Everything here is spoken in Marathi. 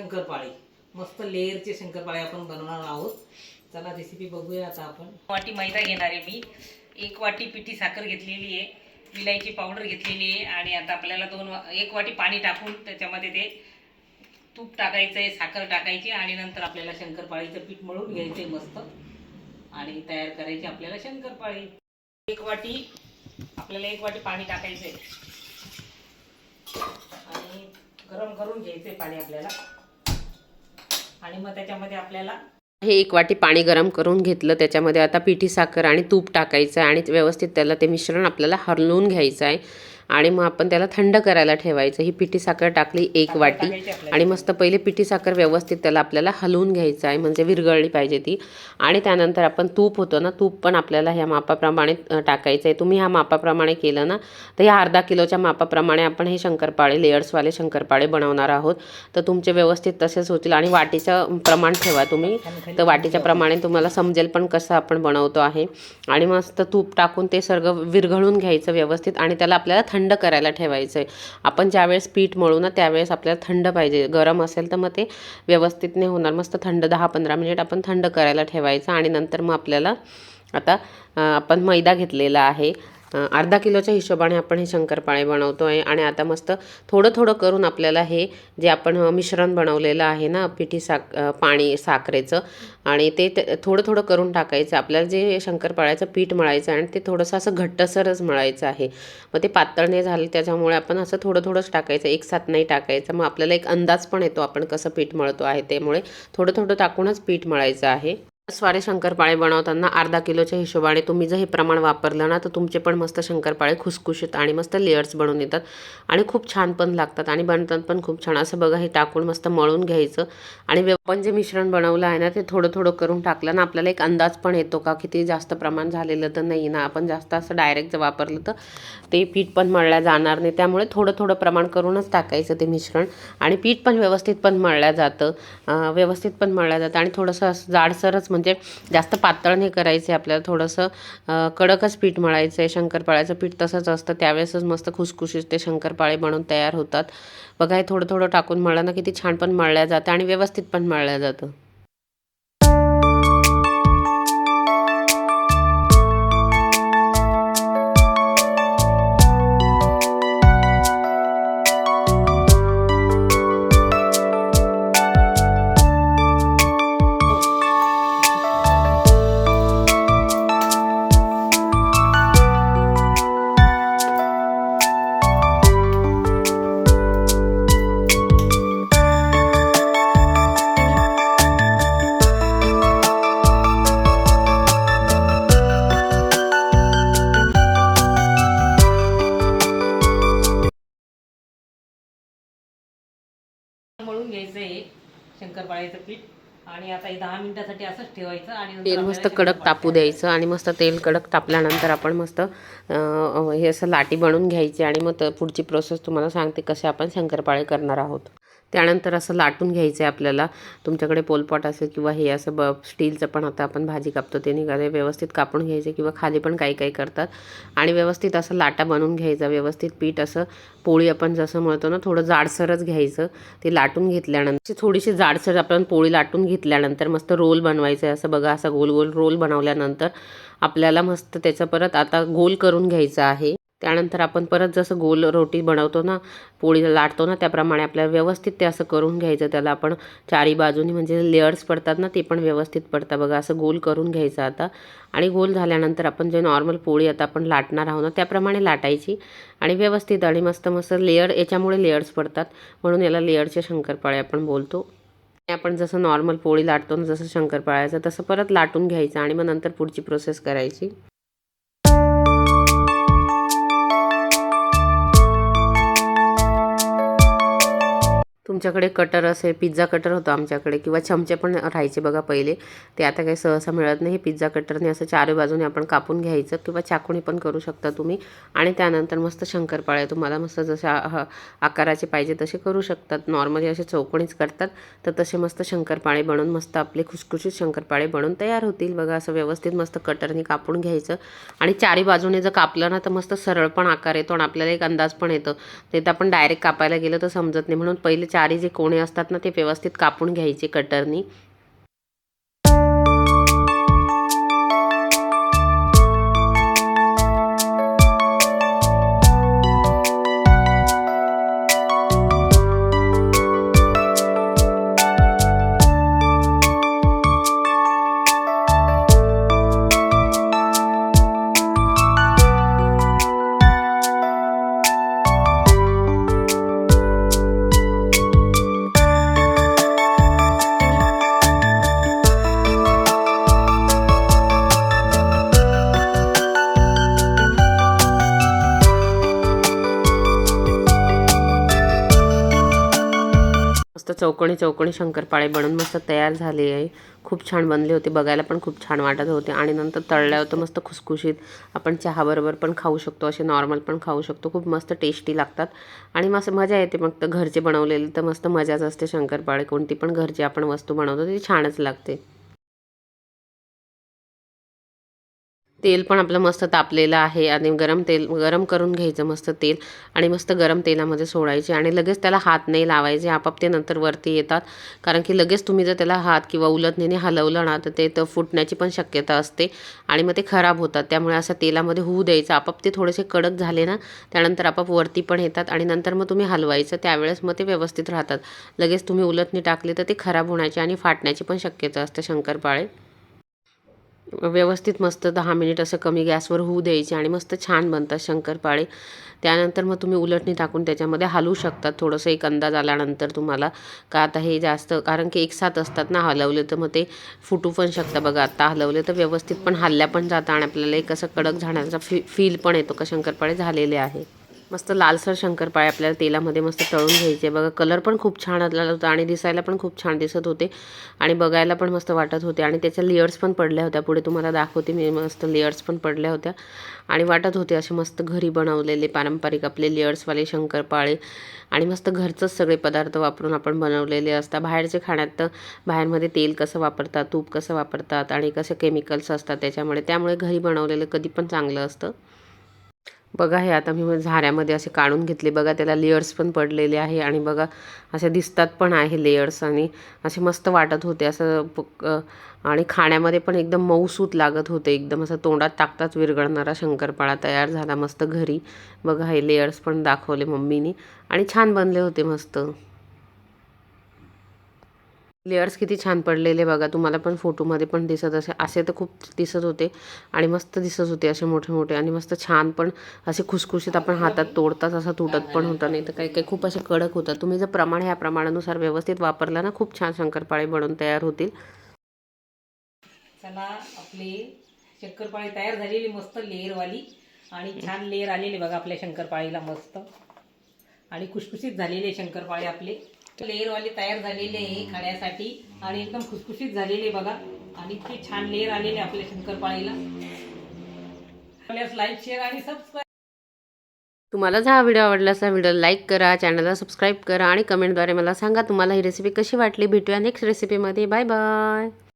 शंकरपाळी, मस्त लेअरचे शंकरपाळे आपण बनवणार आहोत. चला रेसिपी बघूया आता आपण. वाटी मैदा घेणार आहे मी, 1 वाटी पिठी साखर घेतलेली आहे, विलायची पावडर घेतलेली आहे आणि आता आपल्याला 1 वाटी पाणी टाकून त्याच्यामध्ये ते तूप टाकायचं आहे, साखर टाकायची आणि नंतर आपल्याला शंकरपाळीचं पीठ मळून घ्यायचं आहे मस्त आणि तयार करायची आपल्याला शंकरपाळी. 1 वाटी पाणी टाकायचं आहे आणि गरम करून घ्यायचे पाणी आपल्याला आणि मग त्याच्यामध्ये आपल्याला हे 1 वाटी पाणी गरम करून घेतलं. त्याच्यामध्ये आता पिठी साखर आणि तूप टाकायचं आहे आणि व्यवस्थित त्याला ते मिश्रण आपल्याला हलवून घ्यायचं आहे आणि मग आपण त्याला थंड करायला ठेवायचं. ही पिठी साखर टाकली 1 वाटी आणि मस्त पहिले पिठी साखर व्यवस्थित त्याला आपल्याला हलवून घ्यायचं आहे, म्हणजे विरघळली पाहिजे ती. आणि त्यानंतर आपण तूप होतं ना, तूप पण आपल्याला ह्या मापाप्रमाणे टाकायचं आहे. तुम्ही ह्या मापाप्रमाणे केलं ना तर ह्या अर्धा किलोच्या मापाप्रमाणे आपण हे शंकरपाळे, लेयर्सवाले शंकरपाळे बनवणार आहोत. तर तुमचे व्यवस्थित तसेच होतील आणि वाटीचं प्रमाण ठेवा तुम्ही, तर वाटीच्या प्रमाणे तुम्हाला समजेल पण कसं आपण बनवतो आहे. आणि मस्त तूप टाकून ते सगळं विरघळून घ्यायचं व्यवस्थित आणि त्याला आपल्याला थंड करायला ठेवायचं आहे. आपण ज्यावेळेस पीठ मळू ना त्यावेळेस आपल्याला थंड पाहिजे. गरम असेल तर मग ते व्यवस्थित नाही होणार. मस्त थंड 10-15 मिनिट आपण थंड करायला ठेवायचं आणि नंतर मग आपल्याला आता आपण मैदा घेतलेला आहे. अर्धा किलोच्या हिशोबाने आपण हे शंकरपाळे बनवतो आहे आणि आता मस्त थोडं थोडं करून आपल्याला हे जे आपण मिश्रण बनवलेलं आहे ना, पिठी पाणी साखरेचं, आणि ते थोडं थोडं करून टाकायचं. आपल्याला जे शंकरपाळ्याचं पीठ मळायचं आणि ते थोडंसं असं घट्टसरच मळायचं आहे. मग ते पातळ नाही झालं त्याच्यामुळे आपण असं थोडं थोडंच टाकायचं, एकसाथ नाही टाकायचं. मग आपल्याला एक अंदाज पण येतो आपण कसं पीठ मळतो आहे, त्यामुळे थोडं थोडं टाकूनच पीठ मळायचं आहे. स्वारे शंकरपाळे बनवताना अर्धा किलोच्या हिशोबाने तुम्ही जर हे प्रमाण वापरलं ना तर तुमचे पण मस्त शंकरपाळे खुसखुशीत आणि मस्त लेयर्स बनून येतात आणि खूप छान पण लागतात आणि बनतात पण खूप छान. असं बघा, हे टाकून मस्त मळून घ्यायचं आणि आपण जे मिश्रण बनवलं आहे ना ते थोडं थोडं करून टाकलं ना आपल्याला एक अंदाज पण येतो का किती जास्त प्रमाण झालेलं तर नाही ना. आपण जास्त असं डायरेक्ट जर वापरलं तर ते पीठ पण मळल्या जाणार नाही, त्यामुळे थोडं थोडं प्रमाण करूनच टाकायचं ते मिश्रण. आणि पीठ पण व्यवस्थित पण मळल्या जातं, आणि थोडंसं असं जाडसरच, म्हणजे जास्त पातळ नाही करायचे आपल्याला, थोडंसं कडकच पीठ मळायचं आहे. शंकरपाळ्याचं पीठ तसंच असतं, त्यावेळेसच मस्त खुसखुशीत ते शंकरपाळे बनवून तयार होतात. बघा, हे थोडं थोडं टाकून मळलं ना किती छान पण मळल्या जातं आणि व्यवस्थित पण मळल्या जातं. मळून घ्यायचं आहे शंकरपाळ्याचं पीठ आणि आता 10 मिनिटासाठी असंच ठेवायचं आणि तेल मस्त कडक तापू द्यायचं आणि मस्त तेल कडक तापल्यानंतर आपण मस्त हे असं लाटी बनवून घ्यायची आणि मग पुढची प्रोसेस तुम्हाला सांगते कसे आपण शंकरपाळे करणार आहोत. त्यानंतर असं लाटून घ्यायचं आहे आपल्याला. तुमच्याकडे पोलपॉट असेल किंवा हे असं स्टीलचं पण आता आपण भाजी कापतो ते निघाले, व्यवस्थित कापून घ्यायचे किंवा खाली पण काही करतात आणि व्यवस्थित असं लाटा बनवून घ्यायचा. व्यवस्थित पीठ असं पोळी आपण जसं म्हणतो ना थोडं जाडसरच घ्यायचं. ते लाटून घेतल्यानंतर थोडीशी जाडसर आपण पोळी लाटून घेतल्यानंतर मस्त रोल बनवायचं आहे. असं बघा, असं गोल गोल रोल बनवल्यानंतर आपल्याला मस्त त्याचं परत आता गोल करून घ्यायचं आहे. त्यानंतर आपण परत जसं गोल रोटी बनवतो ना, पोळीला लाटतो ना, त्याप्रमाणे आपल्याला व्यवस्थित ते असं करून घ्यायचं. त्याला आपण चारी बाजूनी म्हणजे लेयर्स पडतात ना ते पण व्यवस्थित पडतात. बघा, असं गोल करून घ्यायचं आता. आणि गोल झाल्यानंतर आपण जे नॉर्मल पोळी आता आपण लाटणार आहोत ना त्याप्रमाणे लाटायची आणि व्यवस्थित आणि मस्त मस्त लेयर, याच्यामुळे लेयर्स पडतात म्हणून याला लेयरचे शंकरपाळे आपण बोलतो. आपण जसं नॉर्मल पोळी लाटतो ना जसं शंकरपाळ्याचं तसं परत लाटून घ्यायचं आणि मग नंतर पुढची प्रोसेस करायची. तुमच्याकडे कटर असेल, पिझ्झा कटर होता आमच्याकडे, किंवा चमचे पण राहायचे बघा पहिले, ते आता काही सहसा मिळत नाही. पिझ्झा कटरने असं चारी बाजूने आपण कापून घ्यायचं किंवा चाकूने पण करू शकता तुम्ही. आणि त्यानंतर मस्त शंकरपाळे तुम्हाला मस्त जसे आकाराचे पाहिजे तसे करू शकतात. नॉर्मली असे चौकोनीच करतात तर तसे मस्त शंकरपाळे बनवून मस्त आपले खुसखुशीत शंकरपाळे बनवून तयार होतील. बघा, असं व्यवस्थित मस्त कटरने कापून घ्यायचं आणि चारी बाजूने जर कापलं ना तर मस्त सरळ पण आकार येतो आणि आपल्याला एक अंदाज पण येतो. ते तर आपण डायरेक्ट कापायला गेलं तर समजत नाही, म्हणून पहिले चारी जे कोणे असतात ना ते व्यवस्थित कापून घ्यायचे कटरनी. मस्त चौकोनी चौकोनी शंकरपाळे बनून मस्त तयार झाले आहे. खूप छान बनले होते, बघायला पण खूप छान वाटत होते. आणि नंतर तळल्या होतं मस्त खुसखुशीत. आपण चहाबरोबर पण खाऊ शकतो, असे नॉर्मल पण खाऊ शकतो. खूप मस्त टेस्टी लागतात आणि मस्त मजा येते. मग तर घरचे बनवलेले तर मस्त मजाच असते. शंकरपाळे कोणती पण घरची आपण वस्तू बनवतो ती छानच लागते. तेल पण आपलं मस्त तापलेलं आहे आणि गरम करून घ्यायचं मस्त तेल आणि मस्त गरम तेलामध्ये सोडायचे आणि लगेच त्याला हात नाही लावायचे. आपाप ते नंतर वरती येतात, कारण की लगेच तुम्ही जर त्याला हात किंवा उलटणीने हलवलं ना तर ते फुटण्याची पण शक्यता असते आणि मग ते खराब होतात. त्यामुळे असं तेलामध्ये होऊ द्यायचं. आपाप ते थोडेसे कडक झाले ना त्यानंतर आपाप वरती पण येतात आणि नंतर मग तुम्ही हलवायचं, त्यावेळेस मग ते व्यवस्थित राहतात. लगेच तुम्ही उलटणी टाकली तर ते खराब होण्याची आणि फाटण्याची पण शक्यता असते. शंकरपाळे व्यवस्थित मस्त 10 मिनिट असं कमी गॅसवर होऊ द्यायचे आणि मस्त छान बनतात शंकरपाळे. त्यानंतर मग तुम्ही उलटणी टाकून त्याच्यामध्ये हलवू शकतात. थोडंसं एक अंदाज आल्यानंतर तुम्हाला का आता हे जास्त, कारण की एकसाथ असतात ना, हलवले तर मग ते फुटू पण शकतं. बघा आता हलवले तर व्यवस्थित पण हलल्या पण जातं आणि आपल्याला एक असं कडक झाण्याचा फील पण येतो का शंकरपाळे झालेले आहे. मस्त लालसर शंकरपाळे आपल्याला तेलामध्ये मस्त तळून घ्यायचे. बघा कलर पण खूप छान आलेला होता आणि दिसायला पण खूप छान दिसत होते आणि बघायला पण मस्त वाटत होते आणि त्याच्या लेयर्स पण पडल्या होत्या. पुढे तुम्हाला दाखवते मी, मस्त लेयर्स पण पडल्या होत्या आणि वाटत होते असे मस्त घरी बनवलेले पारंपरिक आपले लेयर्सवाले शंकरपाळे आणि मस्त घरचंच सगळे पदार्थ वापरून आपण बनवलेले असतात. बाहेरचे खाण्यात तर बाहेरमध्ये तेल कसं वापरतात, तूप कसं वापरतात आणि कसे केमिकल्स असतात त्यामुळे घरी बनवलेलं कधी पण चांगलं असतं. बघा हे आता मी झाऱ्यामध्ये असे काढून घेतले. बघा त्याला लेयर्स पण पडलेले आहे आणि बघा असे दिसतात पण आहे लेयर्स आणि असे मस्त वाटत होते असं आणि खाण्यामध्ये पण एकदम मऊसूत लागत होते. एकदम असं तोंडात टाकताच विरघळणारा शंकरपाळा तयार झाला मस्त घरी. बघा हे लेयर्स पण दाखवले मम्मीनी आणि छान बनले होते मस्त. लेयर्स किती छान पडलेले बघा, तुम्हाला पण फोटोमध्ये पण दिसत असे तर खूप दिसत होते आणि मस्त दिसत होते असे मोठे मोठे आणि मस्त छान पण असे खुसखुशीत. आपण हातात तोडताच असं तुटत पण होता नाही तर काही काही खूप असे कडक होतात. तुम्ही जर ह्या प्रमाणानुसार व्यवस्थित वापरला ना खूप छान शंकरपाळे बनवून तयार होतील. चला आपले शंकरपाळी तयार झालेली मस्त लेअरवाली आणि छान लेअर आलेले बघा आपल्या शंकरपाळीला मस्त आणि खुसखुशीत झालेले शंकरपाळे आपले लेअरवाले तयार झालेले आहे खाण्यासाठी आणि एकदम खुसखुशीत झालेले बघा आणि इतके छान लेअर आलेले आपल्या शंकरपाळीला. लाईक शेअर आणि सबस्क्राईब. तुम्हाला जर हा व्हिडिओ आवडला असेल व्हिडिओ लाईक करा, चॅनलला सबस्क्राईब करा आणि कमेंटद्वारे मला सांगा तुम्हाला ही रेसिपी कशी वाटली. भेटूया नेक्स्ट रेसिपीमध्ये. Bye bye.